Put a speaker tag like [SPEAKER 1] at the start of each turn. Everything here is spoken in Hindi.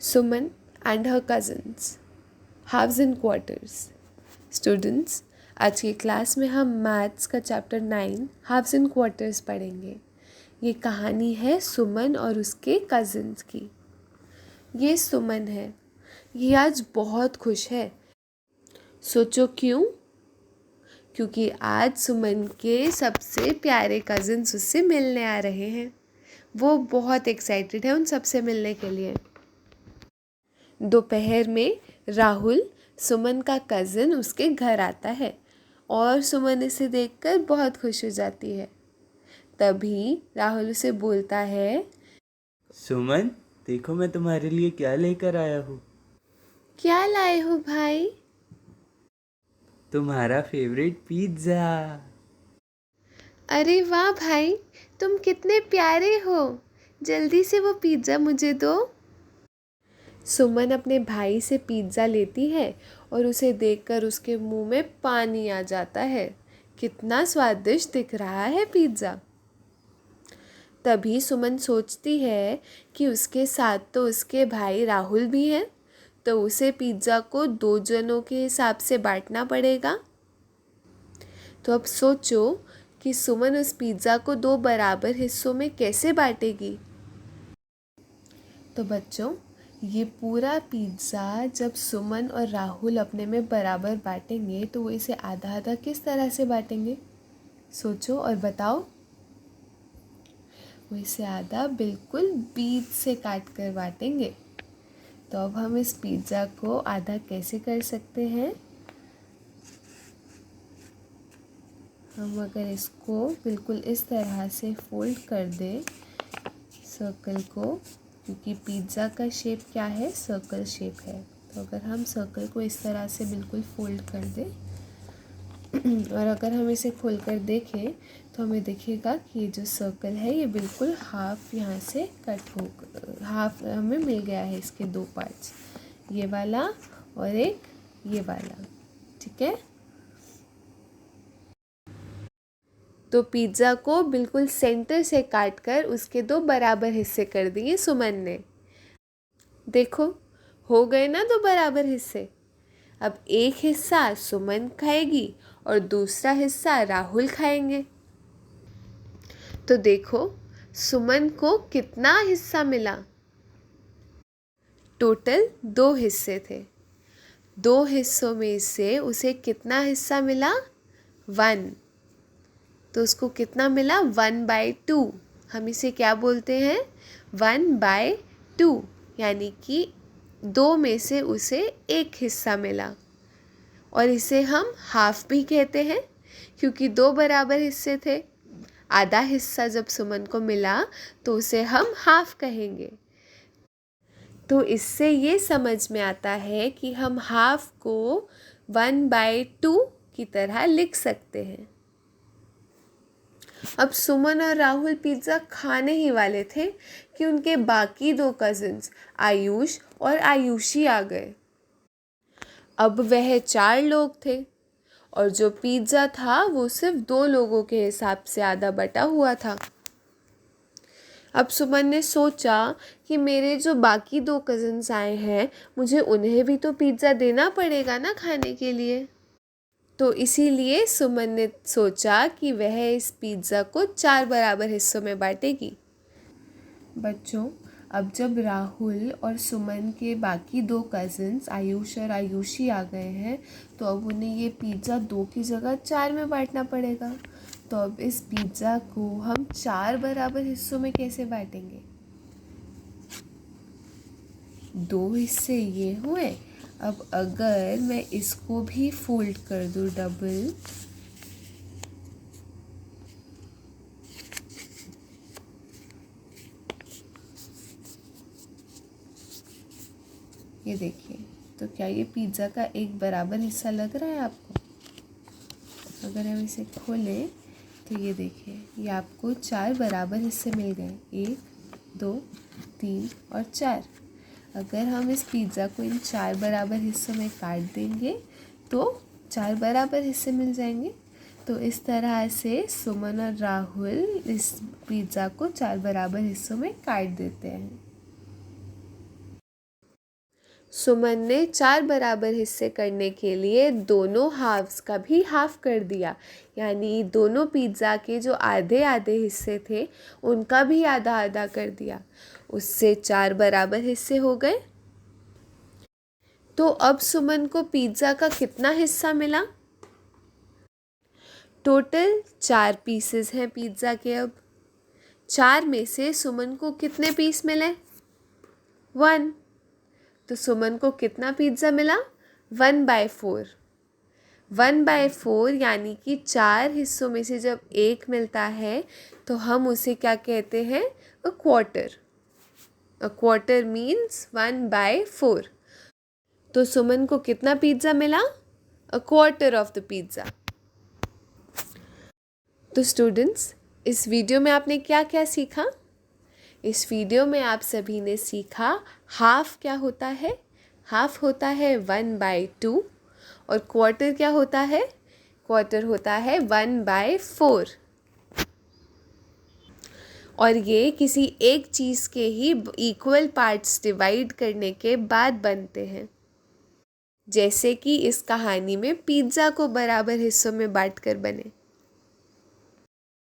[SPEAKER 1] Suman and her cousins, halves and quarters. Students, आज की क्लास में हम मैथ्स का चैप्टर 9 हाफ्स एंड क्वार्टर्स पढ़ेंगे। ये कहानी है सुमन और उसके कज़न्स की। ये सुमन है, ये आज बहुत खुश है। सोचो क्यों? क्योंकि आज सुमन के सबसे प्यारे कज़न्स उससे मिलने आ रहे हैं। वो बहुत एक्साइटेड है उन सबसे मिलने के लिए। दोपहर में राहुल, सुमन का कज़न, उसके घर आता है और सुमन इसे देखकर बहुत खुश हो जाती है। तभी राहुल उसे बोलता है,
[SPEAKER 2] सुमन, देखो मैं तुम्हारे लिए क्या लेकर आया हूँ।
[SPEAKER 1] क्या लाए हो भाई?
[SPEAKER 2] तुम्हारा फेवरेट पिज्ज़ा।
[SPEAKER 1] अरे वाह भाई, तुम कितने प्यारे हो। जल्दी से वो पिज़्ज़ा मुझे दो। सुमन अपने भाई से पिज़्ज़ा लेती है और उसे देखकर उसके मुंह में पानी आ जाता है। कितना स्वादिष्ट दिख रहा है पिज़्ज़ा। तभी सुमन सोचती है कि उसके साथ तो उसके भाई राहुल भी हैं, तो उसे पिज़्ज़ा को 2 जनों के हिसाब से बांटना पड़ेगा। तो अब सोचो कि सुमन उस पिज़्ज़ा को 2 बराबर हिस्सों में कैसे बांटेगी। तो बच्चों, ये पूरा पिज़्ज़ा जब सुमन और राहुल अपने में बराबर बांटेंगे तो वो इसे आधा आधा किस तरह से बांटेंगे? सोचो और बताओ। वो इसे आधा बिल्कुल बीच से काट कर बांटेंगे। तो अब हम इस पिज़्ज़ा को आधा कैसे कर सकते हैं? हम अगर इसको बिल्कुल इस तरह से फोल्ड कर दें सर्कल को, क्योंकि पिज़्ज़ा का शेप क्या है? सर्कल शेप है। तो अगर हम सर्कल को इस तरह से बिल्कुल फोल्ड कर दें और अगर हम इसे खोल कर देखें तो हमें दिखेगा कि ये जो सर्कल है ये बिल्कुल हाफ यहाँ से कट हो, हाफ हमें मिल गया है। इसके 2 पार्ट्स, ये वाला और एक ये वाला, ठीक है। तो पिज़्ज़ा को बिल्कुल सेंटर से काट कर उसके 2 बराबर हिस्से कर दिए सुमन ने। देखो, हो गए ना 2 बराबर हिस्से। अब एक हिस्सा सुमन खाएगी और दूसरा हिस्सा राहुल खाएंगे। तो देखो, सुमन को कितना हिस्सा मिला? टोटल 2 हिस्से थे। 2 हिस्सों में से उसे कितना हिस्सा मिला? 1। तो उसको कितना मिला? 1/2। हम इसे क्या बोलते हैं? 1/2, यानी कि 2 में से उसे 1 हिस्सा मिला। और इसे हम हाफ भी कहते हैं क्योंकि 2 बराबर हिस्से थे। आधा हिस्सा जब सुमन को मिला तो उसे हम हाफ कहेंगे। तो इससे ये समझ में आता है कि हम हाफ को 1/2 की तरह लिख सकते हैं। अब सुमन और राहुल पिज़्ज़ा खाने ही वाले थे कि उनके बाकी 2 कज़न्स आयुष और आयुषी आ गए। अब वह 4 लोग थे और जो पिज़्ज़ा था वो सिर्फ 2 लोगों के हिसाब से आधा बटा हुआ था। अब सुमन ने सोचा कि मेरे जो बाकी 2 कज़न्स आए हैं, मुझे उन्हें भी तो पिज़्ज़ा देना पड़ेगा ना खाने के लिए। तो इसीलिए सुमन ने सोचा कि वह इस पिज़्ज़ा को 4 बराबर हिस्सों में बांटेगी। बच्चों, अब जब राहुल और सुमन के बाकी 2 कज़न्स आयुष और आयुषी आ गए हैं, तो अब उन्हें ये पिज़्ज़ा 2 की जगह 4 में बांटना पड़ेगा। तो अब इस पिज़्ज़ा को हम 4 बराबर हिस्सों में कैसे बांटेंगे? 2 हिस्से ये हुए। अब अगर मैं इसको भी फोल्ड कर दूँ डबल, ये देखिए, तो क्या ये पिज़्ज़ा का एक बराबर हिस्सा लग रहा है आपको? अगर हम इसे खोलें तो ये देखिए, ये आपको 4 बराबर हिस्से मिल गए। 1, 2, 3 और 4। अगर हम इस पिज़्ज़ा को इन 4 बराबर हिस्सों में काट देंगे तो 4 बराबर हिस्से मिल जाएंगे। तो इस तरह से सुमन और राहुल इस पिज़्ज़ा को 4 बराबर हिस्सों में काट देते हैं। सुमन ने 4 बराबर हिस्से करने के लिए दोनों हाफ्स का भी हाफ कर दिया, यानी दोनों पिज़्ज़ा के जो आधे आधे हिस्से थे उनका भी आधा आधा कर दिया। उससे 4 बराबर हिस्से हो गए। तो अब सुमन को पिज़्ज़ा का कितना हिस्सा मिला? टोटल 4 पीसेस हैं पिज़्ज़ा के। अब 4 में से सुमन को कितने पीस मिले? 1। तो सुमन को कितना पिज़्ज़ा मिला? 1/4। 1/4 यानी कि 4 हिस्सों में से जब एक मिलता है तो हम उसे क्या कहते हैं? A quarter. A quarter means 1/4। तो सुमन को कितना पिज़्ज़ा मिला? A quarter of the pizza. तो स्टूडेंट्स, इस वीडियो में आपने क्या क्या सीखा? इस वीडियो में आप सभी ने सीखा हाफ क्या होता है। हाफ होता है 1/2 और क्वार्टर क्या होता है? क्वार्टर होता है 1/4। और ये किसी एक चीज़ के ही इक्वल पार्ट्स डिवाइड करने के बाद बनते हैं, जैसे कि इस कहानी में पिज़्ज़ा को बराबर हिस्सों में बांटकर बने।